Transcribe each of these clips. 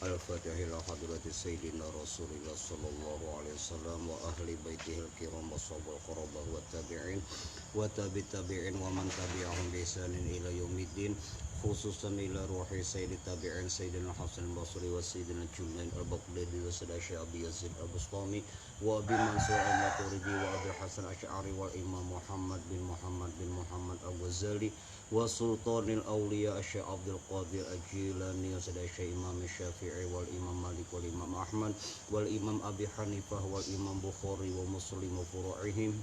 Al-Fatihah ila hadrati Sayyidina Rasulillah sallallahu alaihi wasallam wa ahli baitihil kiram wa sahabatul qarabah wa tabi'in wa tabi'in wa man tabi'ahum bi ihsanin ila yaumiddin, khususan ila ruhi sayyidi tabi'in Sayyidina Hasan al-Basri wa Sayyidina Junaid al-Baghdadi wa Sayyidina Abi Yazid al-Bustami wa Abi Mansur al-Maturidi wa Abi Hasan al-Asy'ari wal Imam Muhammad bin Muhammad al-Ghazali wa Sultanil Awliya Syekh Abdul Qadir Al-Jilani wa Syekh Imam Syafi'i wal Imam Malik wal Imam Ahmad wal Imam Abi Hanifah wal Imam Bukhari wa Muslim wa furu'ihim.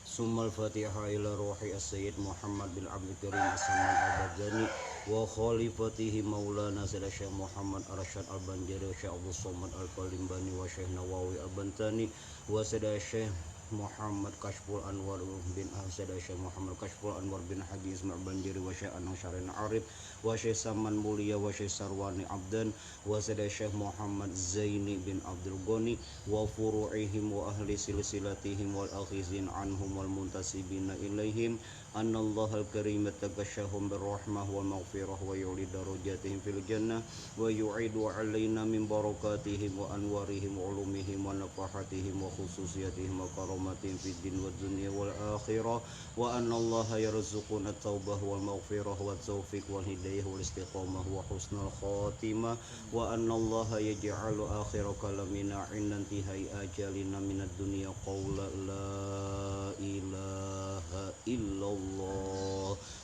Summal Fatihah ila ruhi as-Sayyid Muhammad bin Abdul Karim As-Saman Al-Badani wa khalifatihi Maulana Syekh Muhammad Arsyad Al-Banjari wa Syekh Abdul Somad Al-Palimbani wa Syekh Nawawi Al-Bantani wa Syekh Muhammad Kashful Anwar bin Syekh Muhammad Kashful Anwar bin Haji Ismail Banjiri wa Syekh Anang Syarina Arif wa Syekh Saman Mulia wa Syekh Sarwani Abdan wa Syekh Muhammad Zaini bin Abdul Ghani wa furu'ihim wa ahli silsilatihim wal akhizin anhum wal muntasibina ilaihim annallahal karim tagashahum birrahmah wal maghfirah wa yuli darajatihim fil jannah wa yu'idu alaina min barakatihim wa anwarihim wa ulumihim wa nafahatihim wa khususiyatihim wa karomatihim fid din wa dunya wal akhirah wa annallaha yarzuquna at-taubah wal maghfirah wa taufiq wal hidayah wal istiqamah wa husnul khatimah wa annallaha yaj'alu akhir kalamina 'inda intihai ajalina minad dunya qawla la ilaha illallah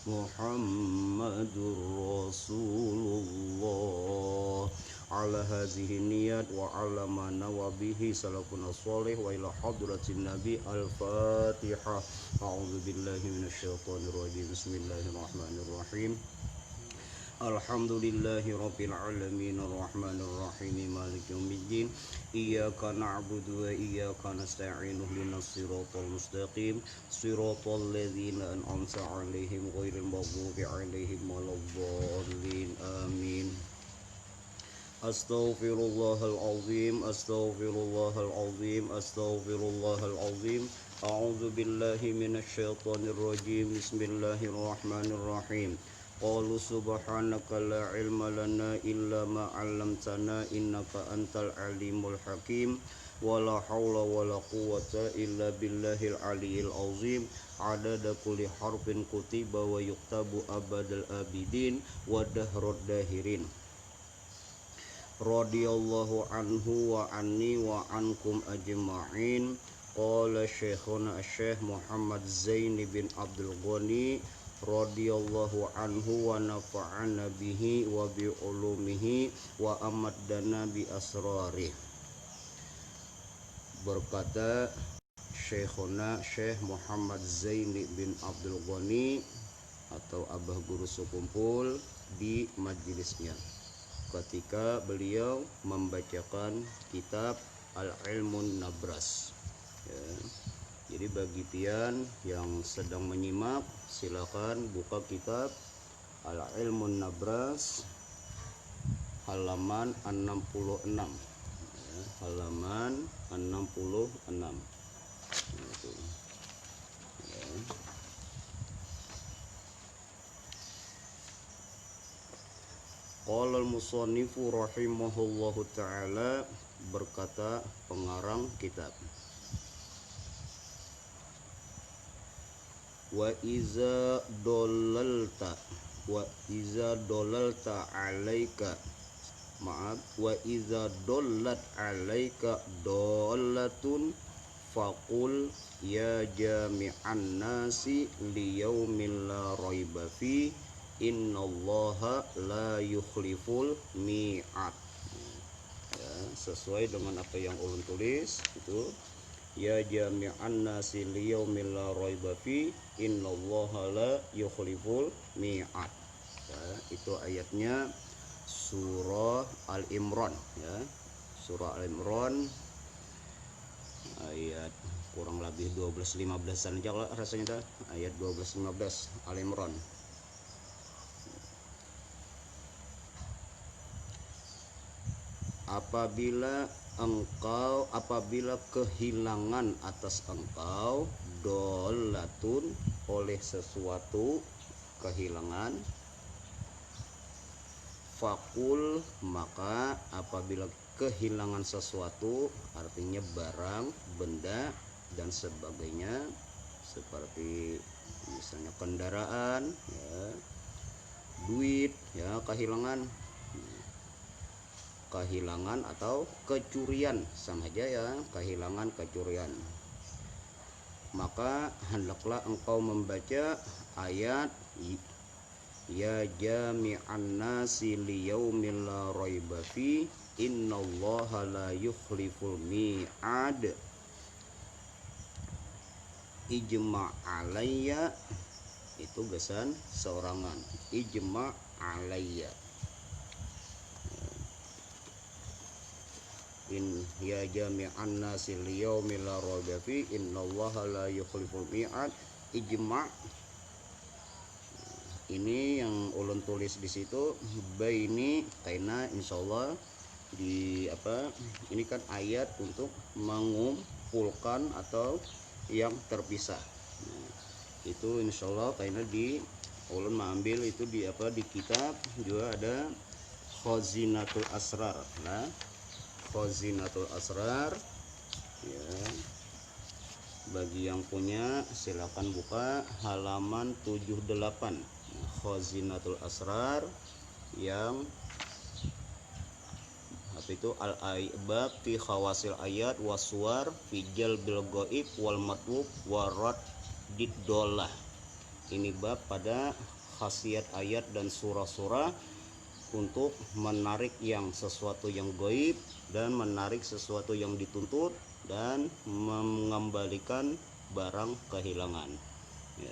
Muhammadur Rasulullah ala hazihi niyat wa ala ma nawabihi salafun as-salih wa ila hadratin nabi. Al-Fatihah. A'udzu billahi minasyaitonir rajim. Bismillahirrahmanirrahim. Alhamdulillahi rabbil alamin arrahmanir rahim maliki yaumiddin iyyaka na'budu wa iyyaka nasta'in ihdinas siratal mustaqim siratal ladzina an'amta 'alaihim ghairil maghdubi 'alaihim waladdallin amin. Astaghfirullahal azim astaghfirullahal azim astaghfirullahal azim. A'udzu billahi minasyaitonir rajim. Bismillahirrahmanirrahim. Qalu subhanaka la ilma lana illa ma 'allamtana innaka antal alimul hakim wa la haula wa la quwwata illa billahil aliyil azim adada kulli harfin kutiba wa yuktabu abadal abidin wa dahrud dahirin. Radiyallahu anhu wa anni wa ankum ajma'in. Qala syekhuna Syekh Muhammad Zaini bin Abdul Ghani radhiyallahu anhu wa nafa'ana bihi wa bi ulumihi wa amaddana bi asrarih. Berkata Syekhuna Syekh Muhammad Zaini bin Abdul Ghani atau Abah Guru Sekumpul di majelisnya ketika beliau membacakan kitab Al-Ilmun Nabras ya. Jadi bagi pian yang sedang menyimak, silakan buka kitab Al-Ilmun Nabras halaman 66 ya, halaman 66 itu. Ya. Qala al-musannifu rahimahullahu ta'ala, berkata pengarang kitab, wa iza dolalta alaika wa iza dollat alaika dolatun faqul ya jami'an nasi liyaumil la raiba fi innallaha la yukhliful mi'ad ya, sesuai dengan apa yang ulun tulis itu. Ya jami'an nasi liyaumil la raiba fi innallaha la yukhliful mi'ad ya, itu ayatnya surah Al-Imran ya, surah Al-Imran ayat kurang lebih 12-15an aja lah rasanya dah, ayat 12-15 Al-Imran. Apabila kehilangan atas engkau dolatun oleh sesuatu kehilangan, fakul, maka apabila kehilangan sesuatu, artinya barang, benda dan sebagainya, seperti misalnya kendaraan, ya, duit, ya, kehilangan atau kecurian, sama aja ya, kehilangan, kecurian, maka hendaklah engkau membaca ayat ya jami'an nasi liyaumil la raiba fi innallaha la yukhliful mi'ad ijma' alayya, itu gesan seorangan, ijma' alayya. In ya jami'an nasi liyaumil la raiba fi innallaha la yukhliful mi'ad ijma'. Ini yang ulun tulis di situ baini, karena insyaallah di ini kan ayat untuk mengumpulkan atau yang terpisah. Nah, itu insyaallah karena di ulun mengambil itu di kitab juga ada Khazinatul Asrar. Nah, Khazinatul Asrar, ya, bagi yang punya silakan buka halaman 78. Khazinatul Asrar yang itu al-aibab fi khawasil ayat waswar fi jalbil ghaib wal matlub warad diddolah. Ini bab pada khasiat ayat dan surah-surah untuk menarik yang sesuatu yang gaib dan menarik sesuatu yang dituntut dan mengembalikan barang kehilangan, ya.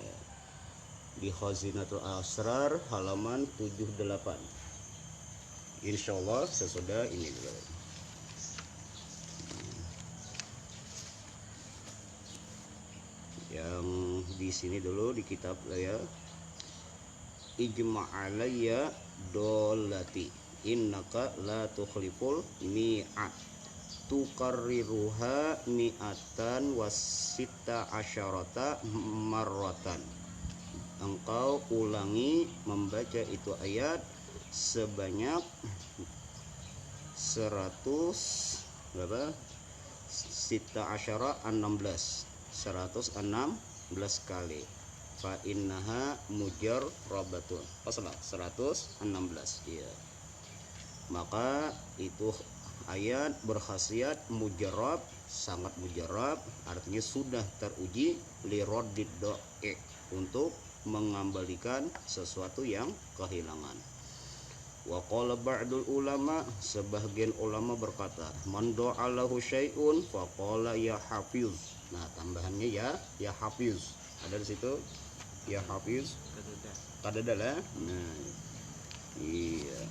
Di Khazinatul Asrar halaman 78. Insyaallah sesudah ini dulu. Yang di sini dulu di kitab ya. Ijma' alayya dolati innaka la tukhliful mi'at tukarriruha mi'atan wasita asyarata marratan. Engkau ulangi membaca itu ayat sebanyak 100 berapa? Sita asyara 16 kali. Fa innaha mujarrabatun. Salah 116, ya. Maka itu ayat berkhasiat mujarrab, sangat mujarrab, artinya sudah teruji liroddid do'e, untuk mengembalikan sesuatu yang kehilangan. Wa qala ba'dul ulama, sebagian ulama berkata, man do'alahu syai'un faqala ya hafiz. Nah, tambahannya ya hafiz. Ada di situ ya hafiz. Kadadalah. Nah, iya.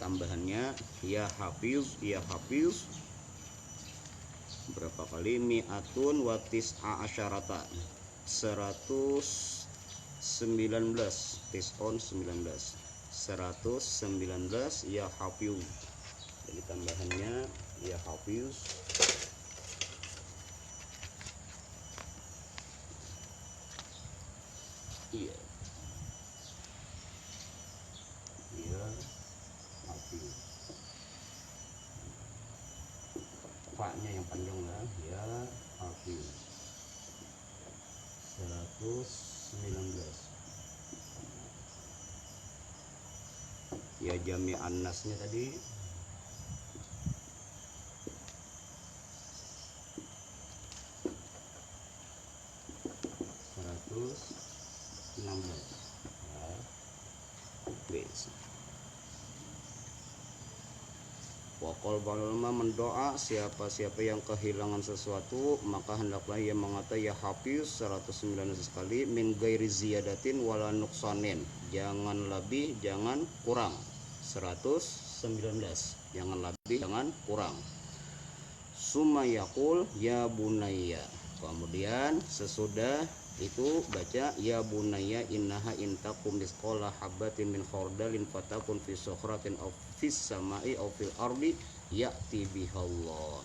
Tambahannya ya hafiz, ya hafiz. Berapa kali? Mi'atun wa tis'a asyarata. 119, tis'on 19, 119 ya hafiz. Jadi tambahannya ya hafiz. Iya. Ya hafiz. Fa-nya yang panjang lah, ya hafiz. 119. Ya jami'an nasnya tadi 116. Ya. Bisa. Wakol balma mendoa, siapa-siapa yang kehilangan sesuatu maka hendaklah ia mengata ya hafiz 119 kali min ghairi ziyadatin wala nuqsanin, jangan lebih jangan kurang. 119, jangan lebih jangan kurang. Summa yaqul ya bunayya, kemudian sesudah itu baca ya bunayya innaha intakum misqala habatin min khardalin fatakun fi sukhratin aw fis samai aw fil ardi ya'ti bihallah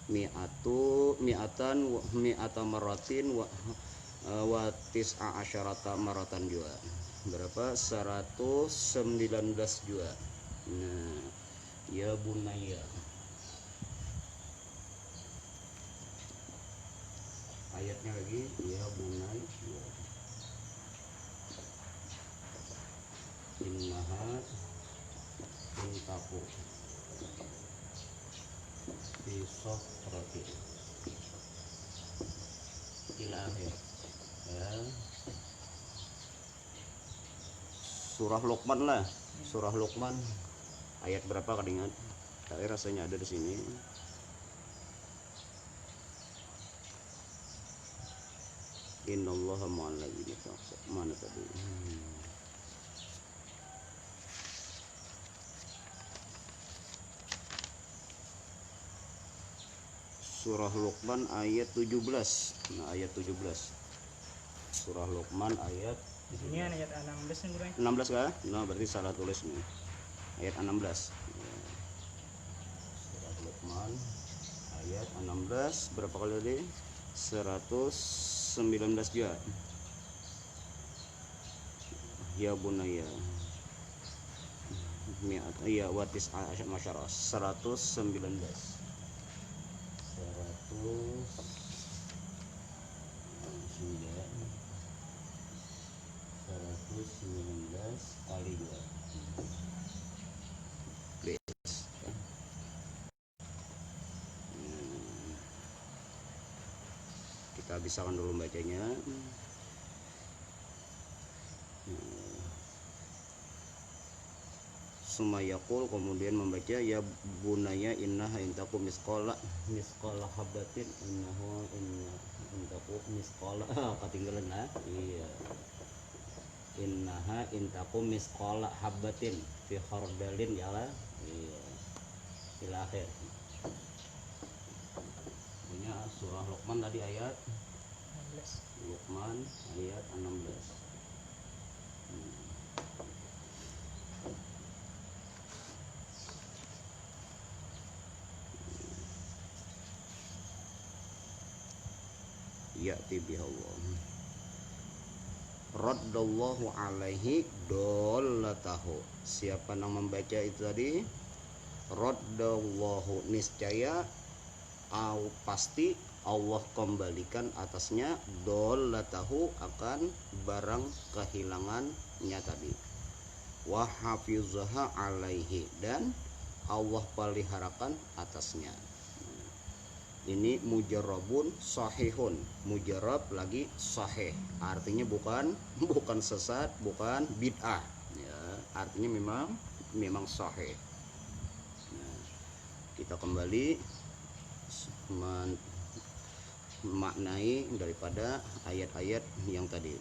mi'ata maratin wa tis'a asyarata maratan juga. Berapa? 119 juga. Nah, ya bunaya. Ayatnya lagi, ya bunaya. Innaha intaku fi sofrati ila akhir. Ya. Surah Luqman lah, surah Luqman ayat berapa kan ingat? Saya rasanya ada di sini. Innallaha ma'al ladzina taqwa. Mana tadi? Surah Luqman ayat 17. Nah, ayat 17. Surah Luqman ayat Di sini ayat 16 nih, Bro. 16 kah? Nah, berarti salah tulis nih. Ayat 16. Ya. Surah Luqman ayat 16 berapa kali tadi? 119 juga. Ya bunaya. Mi'at iya watis masyarakat 119. 119 kali 2. Kita bisakan dulu bacanya. Sumayakul kemudian membaca ya bunaya innaha intaku misqala habatin intaku misqala ketinggalan lah. Iya. Innaha intaku misqala habatin fi khardalin ya lah. Iya. Ila akhir. Ini surah Luqman tadi ayat 16. Luqman ayat 16. Ya'ti bihawam raddallahu alaihi dollatahu. Siapa yang membaca itu tadi, raddallahu niscaya pasti Allah kembalikan atasnya dollatahu akan barang kehilangannya tadi, wa hafizaha alaihi dan Allah peliharakan atasnya. Ini mujarrabun sahihun, mujarrab lagi sahih, artinya bukan sesat, bukan bid'ah ya, artinya memang sahih. Nah, kita kembali memaknai daripada ayat-ayat yang tadi.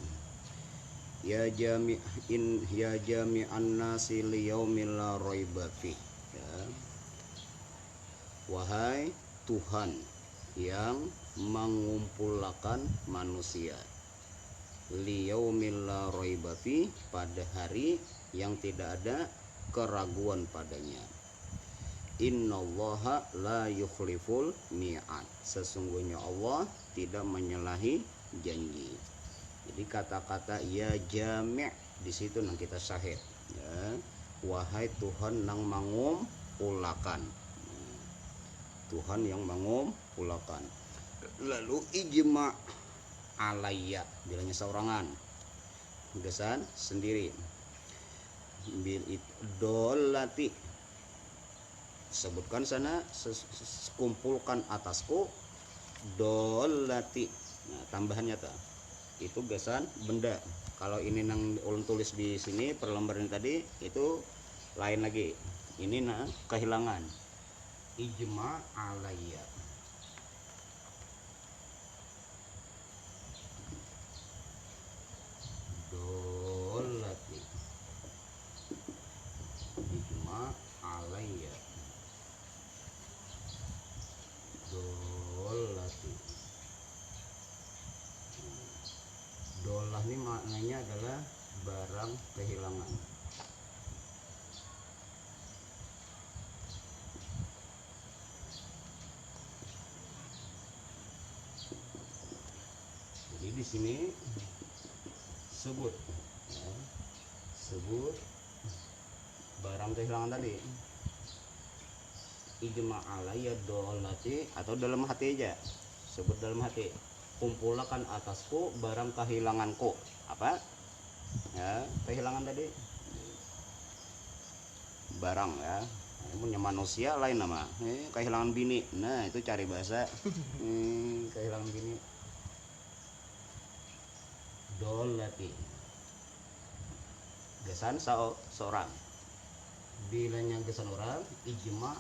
Ya jami'an nasi liyaumil la raiba fi. Ya. Wahai Tuhan yang mengumpulkan manusia, liyaumil la raiba fi, pada hari yang tidak ada keraguan padanya. Innallaha la yukhliful mi'ad, sesungguhnya Allah tidak menyalahi janji. Jadi kata-kata ya jami' di situ nang kita syahid ya, wahai Tuhan yang mengumpulkan, Tuhan yang mengumpulkan. Lalu ijma alayya, bilangnya seorangan, gesan sendiri. Bil idolati, sebutkan sana, kumpulkan atasku, dolati. Nah, tambahannya tuh itu gesan benda. Kalau ini nang ulun tulis di sini perlembaran tadi itu lain lagi. Ini nah kehilangan. Ijma alayya. Dolati. Ijma alayya. Dolati. Dolah ini maknanya adalah barang kehilangan. Jadi di sini sebut ya, sebut barang kehilangan tadi. Ijma alayya dolati, atau dalam hati aja, sebut dalam hati, kumpulkan atasku barang kehilanganku. Apa ya kehilangan tadi? Barang ya, punya manusia lain nama kehilangan bini. Nah itu cari bahasa. Kehilangan bini. Dolati, gesan seorang. Bilanya gesan orang, ijma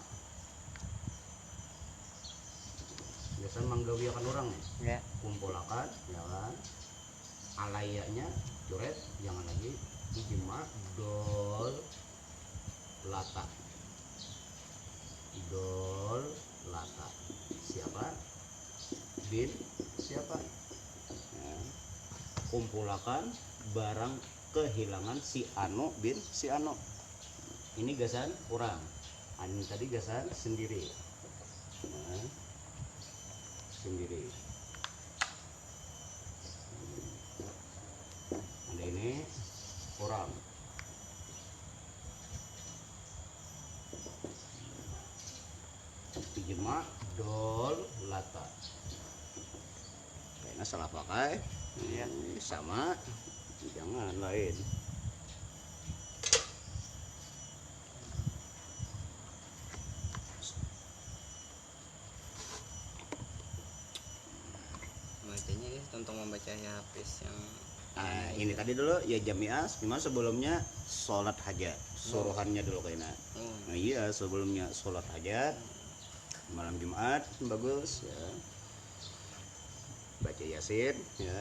gesan menggawiakan orang Ya. kumpulakan ya kan, alayanya coret, jangan lagi ijma dol lata. Dol lata siapa? Bin siapa ya. Kumpulakan barang kehilangan si Ano bin si Ano. Ini gasan orang, ini tadi gasan sendiri ya. Sendiri ada ini orang. Ijma dol lata kayaknya salah pakai ya. Sama jangan lain. Bacanya ya tentang membaca Hafiz yang Ini tadi dulu ya jamiah, memang sebelumnya sholat hajat suruhannya dulu kayaknya. Nah, iya sebelumnya sholat hajat malam Jumat bagus ya, baca yasin ya,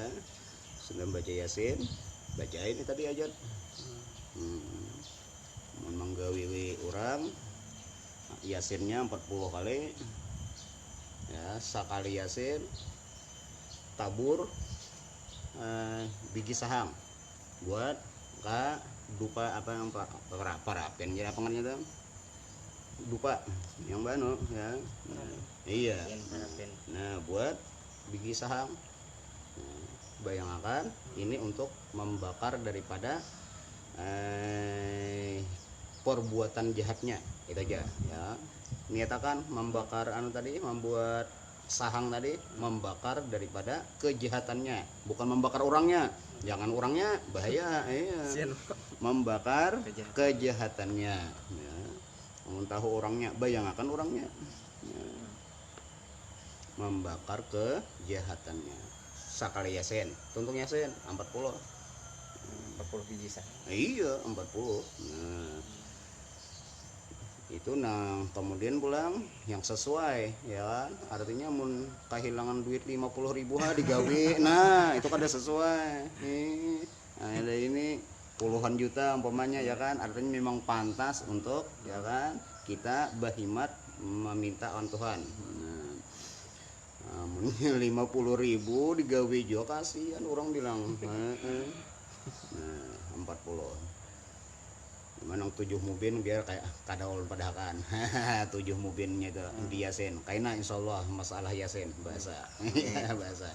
sedang baca yasin, baca ini tadi hajat. Menggawi orang yasinnya 40 kali ya, sekali yasin tabur biji saham buat ka dupa apa yang parapen ya apa namanya tuh dupa yang bano ya. Iya. Nah buat biji saham. Bayangkan ini untuk membakar daripada perbuatan jahatnya itu aja ya. Niatakan membakar tadi, membuat sahang tadi, membakar daripada kejahatannya, bukan membakar orangnya. Jangan orangnya bahaya. Iya. Membakar kejahatannya ya. Tahu orangnya, bayangkan orangnya ya. Membakar kejahatannya. Sakali yasin, tuntung yasin 40 biji sah. Iya 40. Nah itu kemudian pulang yang sesuai ya kan, artinya mun kehilangan duit 50.000 digawe. Nah itu kada sesuai nah, ada ini puluhan juta umpamanya ya kan, artinya memang pantas untuk ya kan kita berkhidmat meminta on Tuhan. Nah 50.000 digawe juga kasihan orang bilang. Nah 40 gimana 7 mubin biar kayak kadaul padakan. 7 mubinnya itu diyasin kaina insyaallah masalah yasin bahasa. Bahasa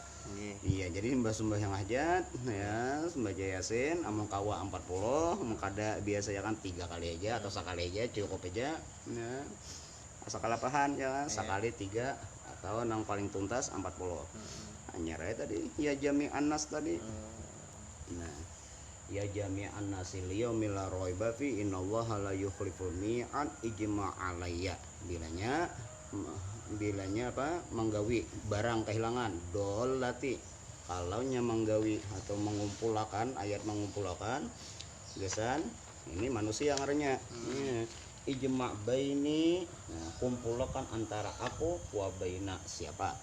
iya jadi sembah yang hajat ya, sembah yasin among kawa 40 mengkada biasa ya kan 3 kali aja atau sekali aja cukup aja ya, asal kalapahan ya sekali 3 atau nang paling tuntas 40. Anyar tadi ya jami'an nas tadi. Nah ya jami'an nasi liyaumil la raiba fi innallaha la yukhliful mi'ad ijma alayya. Bilanya apa? Menggawi barang kehilangan dolati. Kalau nya menggawi atau mengumpulkan, ayat mengumpulkan gesan ini manusia ngarannya. Ijma baini, nah, kumpulkan antara aku wa baina siapa.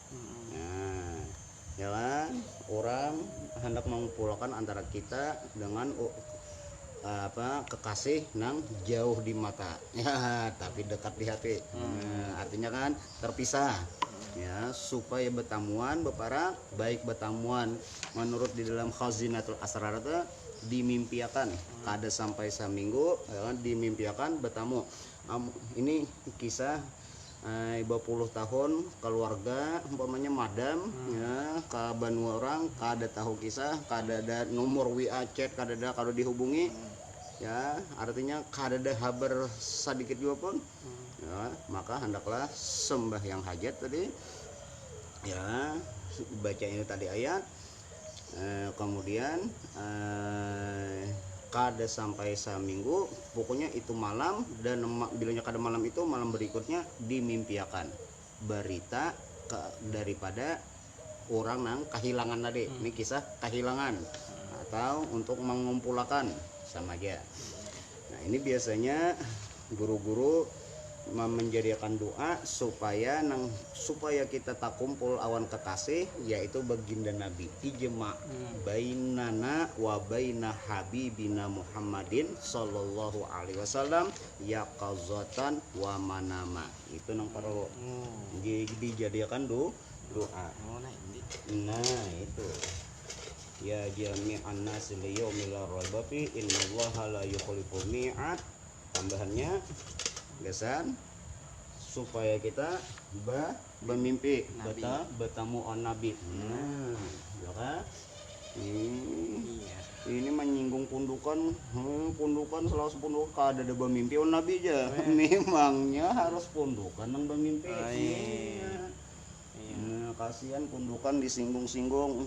Nah ya kan orang hendak mengumpulkan antara kita dengan kekasih nang jauh di mata ya tapi dekat di hati. Artinya kan terpisah ya, supaya bertamuan beparak baik bertamuan menurut di dalam khazinatul asrar itu dimimpiakan kada sampai seminggu ya kan, dimimpiakan bertamu. Ini kisah 20 tahun keluarga umpamanya madam ya ke Banu orang kada tahu kisah, kada ada nomor WA chat, kada ada kalau dihubungi ya artinya kadada haber sedikit juga pun ya, maka hendaklah sembahyang hajat tadi ya, baca ini tadi ayat, kemudian kada sampai seminggu, pokoknya itu malam, dan bilanya kada malam itu malam berikutnya dimimpiakan berita daripada orang nang kehilangan tadi. Ini kisah kehilangan atau untuk mengumpulkan sama aja. Nah ini biasanya guru-guru menjadikan doa supaya kita tak kumpul awan kekasih, yaitu baginda Nabi ijma bainana wa baina habibina Muhammadin sallallahu alaihi wasallam yaqazatan wa manama. Itu nang perlu dijadikan doa. Nah itu ya jami'an nas liyaumil raiba fi innallaha la yukhliful mi'ad. Tambahannya gesan supaya kita bermimpi bertemu on nabi. Nah ya kan? Ini menyinggung pundukan selalu pundukan kada ada bermimpi on nabi aja. Memangnya harus pundukan yang bermimpi. Nah, kasihan pundukan disinggung-singgung.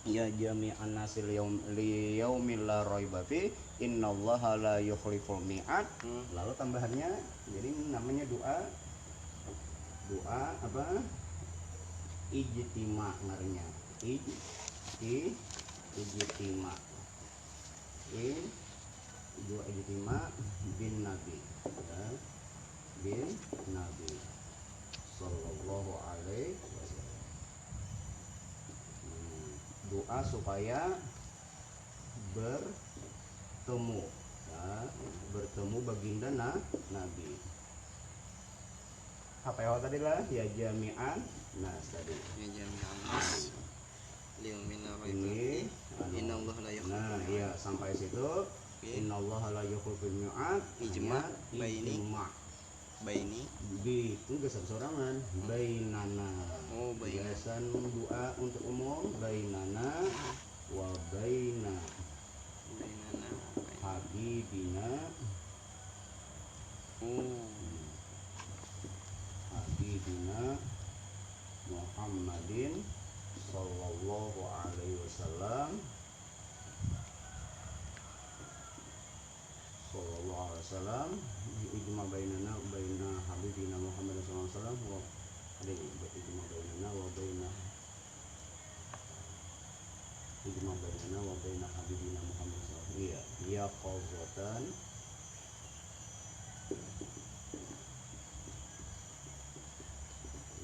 Ya jami'an nasil liyaumil la raiba fi innallaha la yukhliful mi'ad. Lalu tambahannya jadi namanya doa apa? Ijtima ngarinya. Ijtima. Doa ijtima bin nabi. Ya. Bin nabi sallallahu alaihi wasallam. Doa supaya bertemu ya, bertemu baginda Nabi. Apa yang tadi lah ya jami'an nas tadi. Ya jami'an nas liyaumil raiba Ini innallaha la yukhliful nah mi'ad. iya sampai situ innallaha la yukhliful mi'ad. Ijma baini Baini itu gesan sorangan bainana. Oh baina. Biasan doa untuk umum bainana wa baina habibina habibina Muhammadin sallallahu alaihi wasallam ijma bainana baina habibina Muhammad sallallahu alaihi wasallam wa ada ijma bainana wa baina habibina Muhammad sallallahu alaihi wasallam. Iya qazatan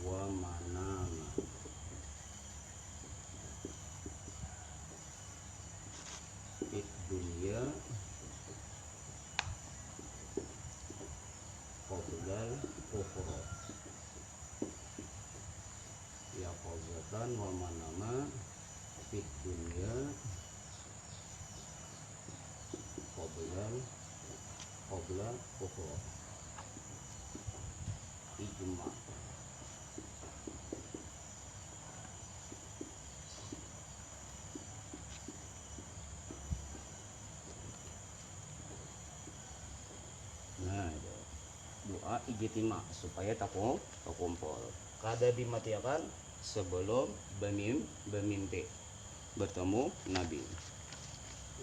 wa manama. Fid dunya qoblal ukhra. Ya qazatan wa manama fid dunya qobla ukhra. Ijma. Nah doa ijtima supaya tak kumpul kada dimatiakan sebelum bermimpi bertemu Nabi.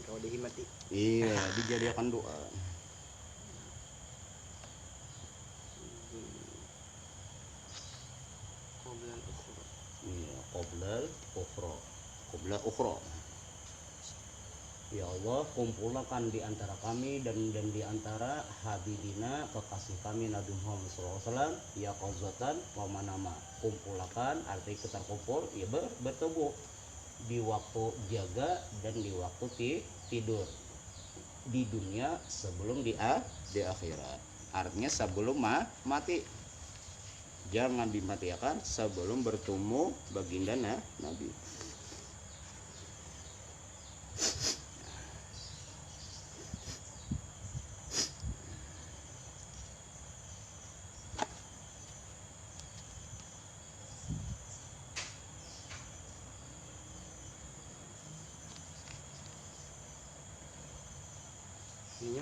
Kalau dihimati. Iya, dijadikan doa. Qoblal ukhra. Iya, qoblal ukhra. Ya Allah, kumpulkan di antara kami dan di antara habibina kekasih kami Nabi Muhammad SAW ya qazatan wa manama. Kumpulkan arti kita kumpul ya bertemu di waktu jaga dan di waktu tidur di dunia sebelum di akhirat. Artinya sebelum mati. Jangan dimatikan sebelum bertemu baginda Nabi.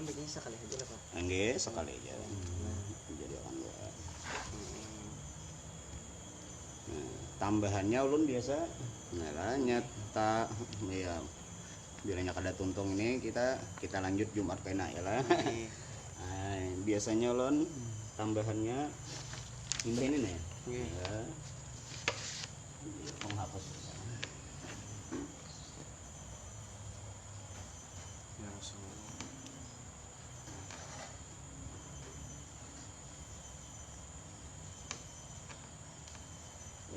bacanya sekali aja lah Pak. Nggih, sekali aja. Jadi akan doa. Nah, tambahannya ulun biasa nah nyata ya bilangnya kada tuntung ini kita lanjut Jumat pena ya lah. Iya. Nah, biasanya ulun tambahannya ini nih. Iya. Ya. Menghapus. Ya Rasulullah.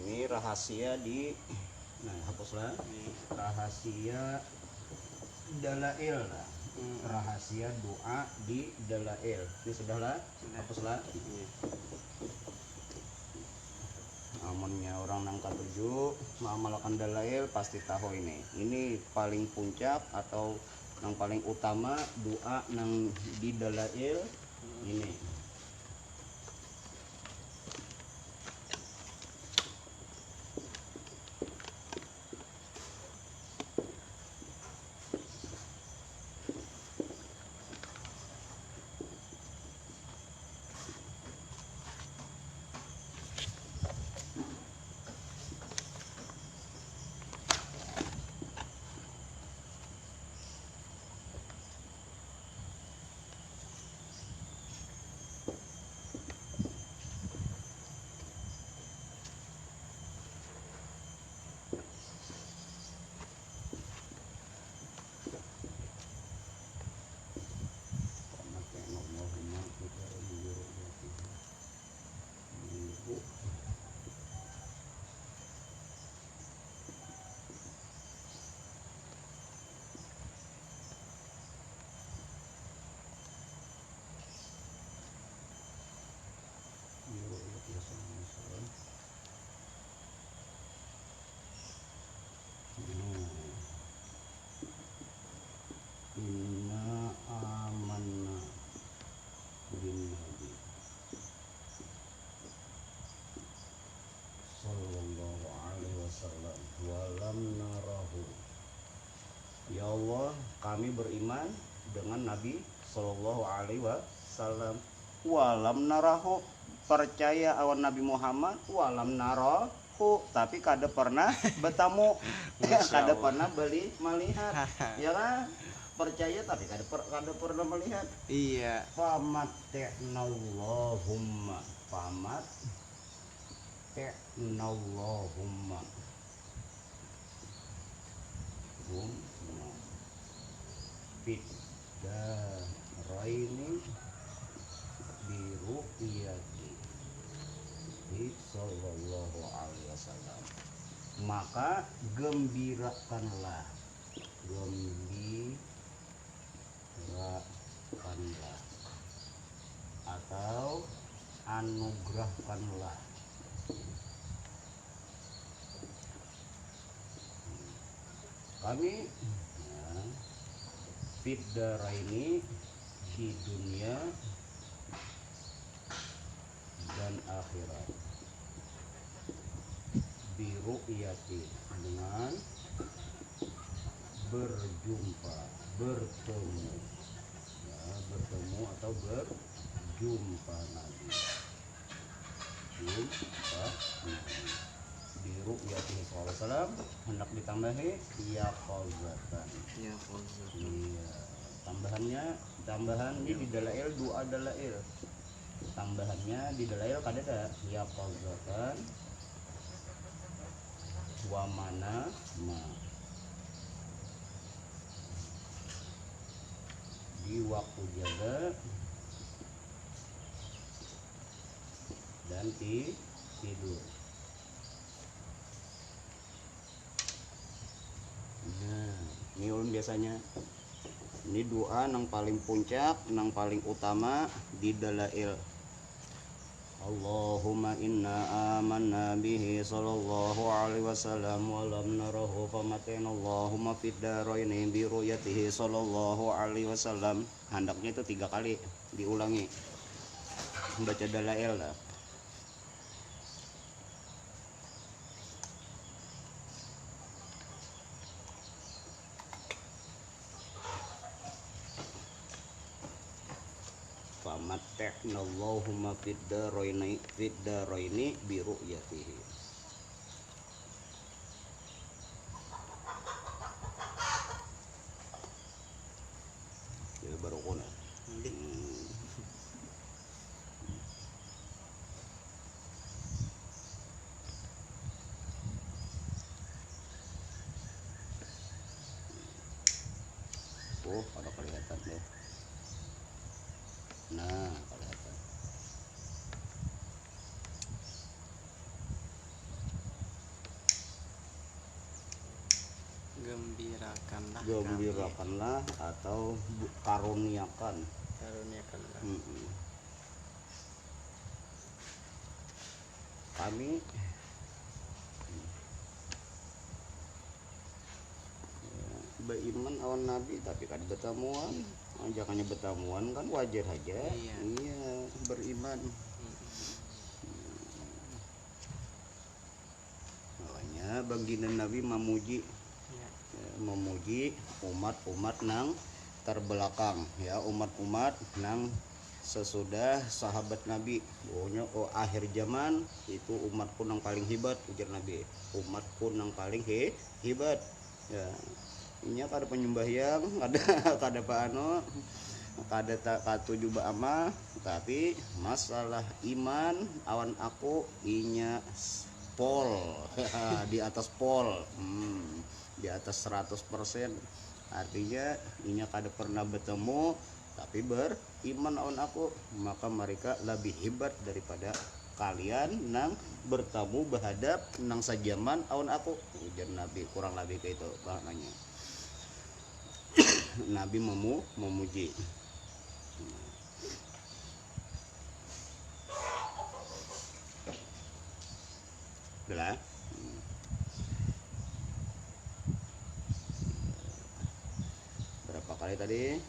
Ini rahasia di hapuslah. Rahasia dalail lah. Rahasia doa di dalail. Ini sudahlah. Hapuslah. Iya. Amannya orang nangka 7 mengamalkan dalail pasti tahu ini paling puncak atau yang paling utama doa nang di dalail ini. Inna amanna bin Nabi sallallahu alaihi wasallam walam narahu. Ya Allah, kami beriman dengan Nabi sallallahu alaihi wasallam walam narahu, percaya awan Nabi Muhammad walam narahu, tapi kada pernah bertamu. Kada pernah beli melihat. Ya kan? Percaya tapi kada pernah melihat. Iya. Famat'nallahumma Fid-daraini biru'yati sallallahu alaihi wasallam. Maka gembirakanlah atau anugerahkanlah kami fid-daraini di dunia dan akhirat biru'yati dengan bertemu atau berjumpa Nabi. Biru'yati sallallahu alaihi wasallam hendak ditambahi ya qauzatan. Ya Allah. Iya, tambahan ini di dalail doa dalail. Tambahannya di dalail kada ada ya qauzatan wa mana ma. Di waktu jaga dan tidur. Nah, ini ulun biasanya ini doa nang paling puncak, nang paling utama di dalail. Allahumma inna amanna bihi sallallahu alaihi wasallam wa lam narahu famatina Allahumma fid daraini bi ru'yatihi sallallahu alaihi wasallam. Hendaknya itu 3 kali diulangi. Baca dalail lah. mata'nallahumma fid daraini bi ru'yatihi. Ya baru kuna. Oh, ada kelihatan deh. Nah, kelihatan. Gembirakanlah atau karuniakan. Karuniakanlah. Kami beriman awan Nabi tapi kan betamuan, ajakannya betamuan kan wajar aja. Iya, beriman. Makanya baginda Nabi memuji umat-umat nang terbelakang, ya, umat-umat nang sesudah sahabat Nabi. Pokoknya akhir zaman itu umatku nang paling hebat, ujar Nabi. Umatku nang paling hebat. Ya. Ini kada penyembahyang, kada paano, kada katuju ba'ama, tapi masalah iman awan aku inya pol di atas pol, di atas 100%. Artinya inya kada pernah bertemu tapi beriman awan aku, maka mereka lebih hebat daripada kalian nang bertamu berhadap nang sajaman awan aku, ujar Nabi. Kurang lebih kayak itu maknanya. Nabi memuji. Udah. Berapa kali tadi?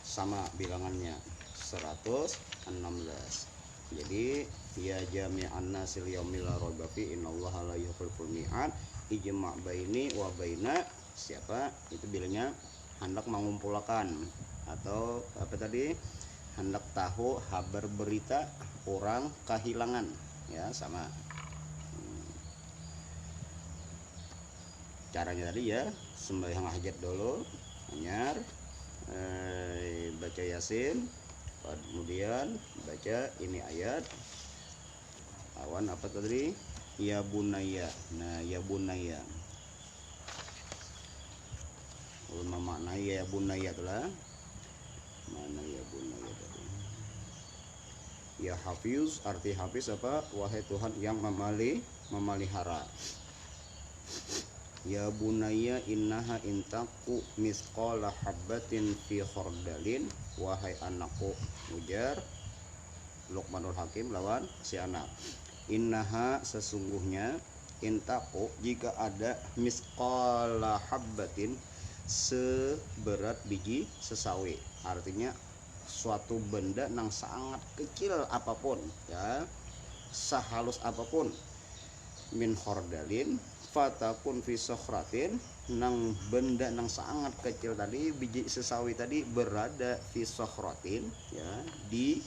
Sama bilangannya 116. Jadi ya jami'an nasil yaumil la raiba fi innallaha la yukhliful mi'ad ijma' baini wa baina siapa itu bilangnya hendak mengumpulkan atau apa tadi, hendak tahu kabar berita orang kehilangan, ya sama. Caranya tadi ya sembahyang hajat dulu, anyar, baca Yasin, kemudian baca ini ayat awan apa tadi, ya bunaya. Nah ya bunaya memaknai ya bunaya itulah mana ya bunaya tadi. Ya hafiz, arti hafiz apa? Wahai Tuhan yang memelihara. Ya bunaya innaha intaku misqala habbatin fi khordalin. Wahai anakku, ujar Luqmanul Hakim lawan si anak. Innaha sesungguhnya, intaku jika ada misqala habbatin seberat biji sesawi, artinya suatu benda yang sangat kecil apapun, ya, sehalus apapun, min khordalin fatakun fi sokhratin, nang benda yang sangat kecil tadi, biji sesawi tadi berada fi sokhratin, ya, di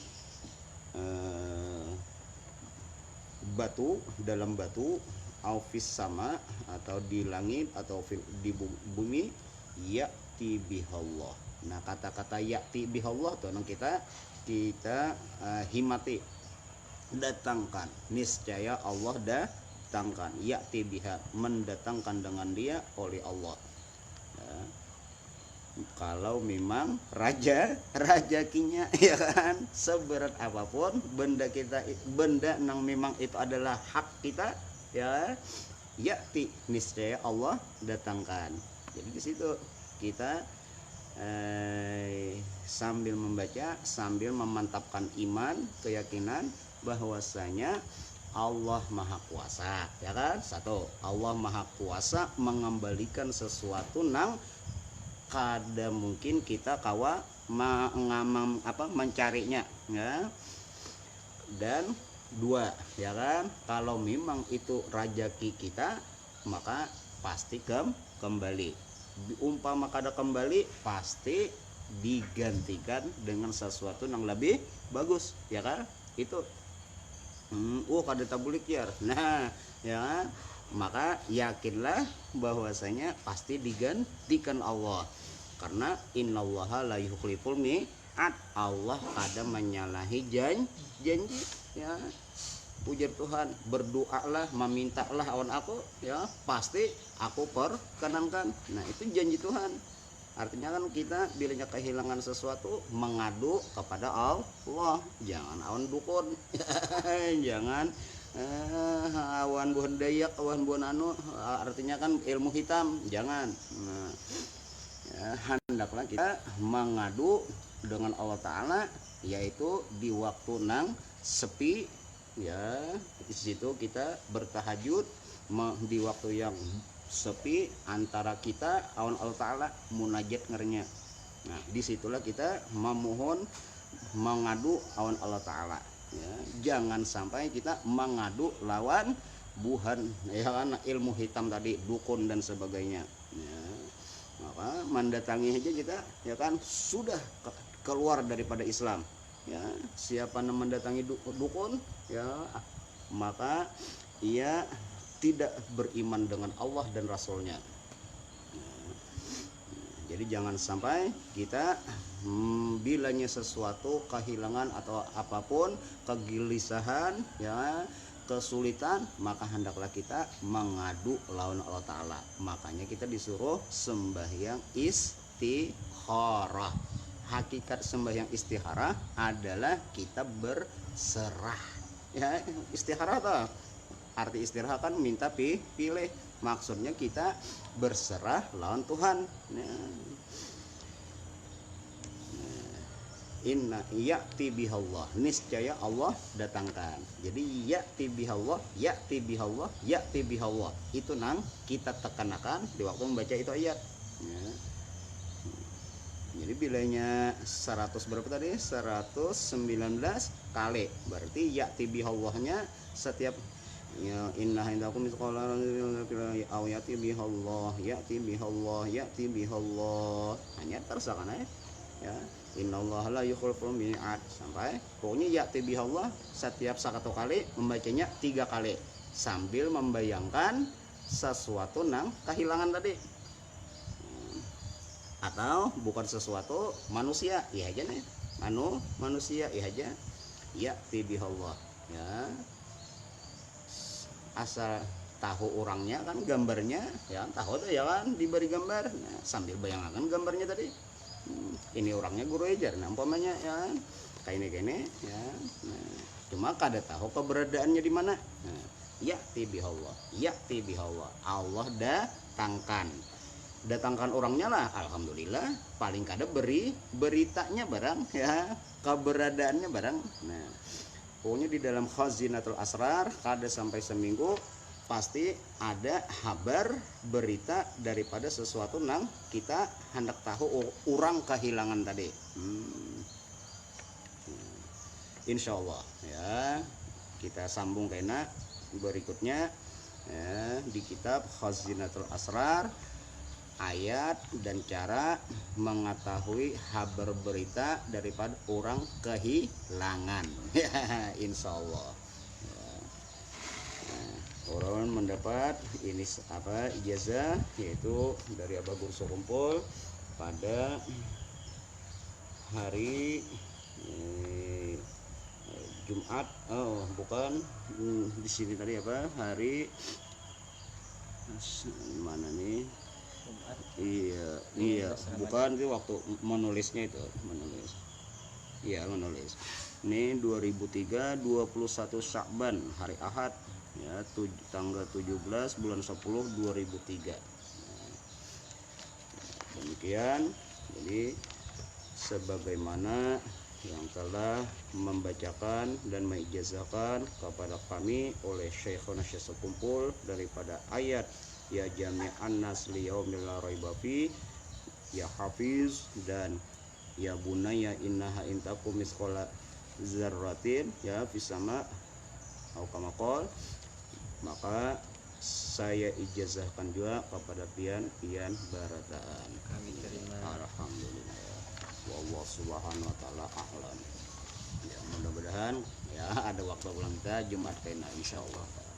batu, dalam batu, aufis sama atau di langit atau di bumi, ya'ti bihallah. Nah kata-kata ya'ti bihallah tuh nang kita himati, datangkan, niscaya Allah datangkan, ya'ti biha, mendatangkan dengan dia oleh Allah, ya. Kalau memang rajakinya ya kan seberat apapun benda kita, benda nang memang itu adalah hak kita, ya, ya'ti, niscaya Allah datangkan. Jadi di situ kita sambil membaca, sambil memantapkan iman, keyakinan bahwasanya Allah Maha Kuasa, ya kan? Satu, Allah Maha Kuasa mengembalikan sesuatu nang kada mungkin kita kawa mencarinya, ya. Dan dua, ya kan? Kalau memang itu rajaki kita, maka pasti kembali. Umpama kada kembali, pasti digantikan dengan sesuatu yang lebih bagus ya kan itu kada tabulik ya. Nah ya maka yakinlah bahwasanya pasti digantikan Allah, karena innallaha la yukhliful mi'ad, Allah kada menyalahi janji ya. Pujar Tuhan, berdoalah, memintalah awan aku ya, pasti aku perkenankan. Nah itu janji Tuhan. Artinya kan kita bilanya kehilangan sesuatu mengadu kepada Allah, jangan awan dukun jangan awan buhan dayak, awan buhan anu, artinya kan ilmu hitam, jangan. Nah, ya, hendaklah kita mengadu dengan Allah Ta'ala, yaitu di waktu nang sepi ya, di situ kita bertahajud di waktu yang sepi antara kita awan Allah Ta'ala munajat ngernya. Nah disitulah kita memohon mengadu awan Allah Ta'ala ya. Jangan sampai kita mengadu lawan buhan ya kan, ilmu hitam tadi, dukun dan sebagainya ya. Maka mendatangi aja kita ya kan sudah keluar daripada Islam ya. Siapa yang mendatangi dukun ya, maka ia tidak beriman dengan Allah dan Rasulnya. Jadi jangan sampai kita bilanya sesuatu kehilangan atau apapun, kegelisahan ya, kesulitan, maka hendaklah kita mengadu lawan Allah Ta'ala. Makanya kita disuruh sembahyang istikharah. Hakikat sembahyang istikharah adalah kita berserah ya. Istikharah tuh arti istirahat kan minta pilih, maksudnya kita berserah lawan Tuhan. Inna ya'ti bihallah, niscaya Allah datangkan. Jadi ya'ti bihallah, ya'ti bihallah, ya'ti bihallah, itu nang kita tekanakan di waktu membaca itu ayat ya. Jadi bilanya 100 berapa tadi? 119 kali. Berarti ya'ti bihallahnya setiap ya, inna indakum misqala aw ya'ti bihallah, ya'ti bihallah, ya'ti bihallah, hanya tersakan ya. Innallaha la yukhliful mi'ad sampai pokoknya ya'ti bihallah setiap 1 kali membacanya 3 kali sambil membayangkan sesuatu nang kehilangan tadi, atau bukan sesuatu manusia ya aja nih, manusia ya aja ya'ti bihallah ya. Asal tahu orangnya kan gambarnya ya, tahu tuh ya kan diberi gambar, nah, sambil bayangkan gambarnya tadi, ini orangnya guru ajar nah umpamanya ya kayak ini ya. Nah, cuma kada tahu keberadaannya di mana. Nah, ya'ti bihallah, ya'ti bihallah, Allah datangkan orangnya lah, alhamdulillah. Paling kada beritanya barang ya, keberadaannya barang. Nah pokoknya di dalam khazinatul asrar kada sampai seminggu pasti ada kabar berita daripada sesuatu nang kita hendak tahu orang kehilangan tadi. Insya Allah ya, kita sambung kena berikutnya ya, di kitab khazinatul asrar, ayat dan cara mengetahui kabar berita daripada orang kehilangan insya Allah ya. Nah, orang mendapat ini apa ijazah yaitu dari Abah Guru Sokumpul pada hari Jumat, bukan di sini tadi apa hari mana nih. Iya, bukan itu waktu menulisnya itu, menulis. Ini 2003 21 Syakban hari Ahad ya, tanggal 17 bulan 10 2003. Demikian. Jadi sebagaimana yang telah membacakan dan mengijazahkan kepada kami oleh Syekhuna Syekh Sekumpul daripada ayat ya jami'an nas liyaumil la raiba fi, ya hafiz, dan ya bunaya innaha intakum misqala zarratin ya fisama atau kama qol, maka saya ijazahkan juga kepada pian barataan. Kami terima. Alhamdulillah. Wallahu subhanahu wa ta'ala a'lam. Ya, mudah-mudahan ya ada waktu ulang kita Jumat kena insyaallah.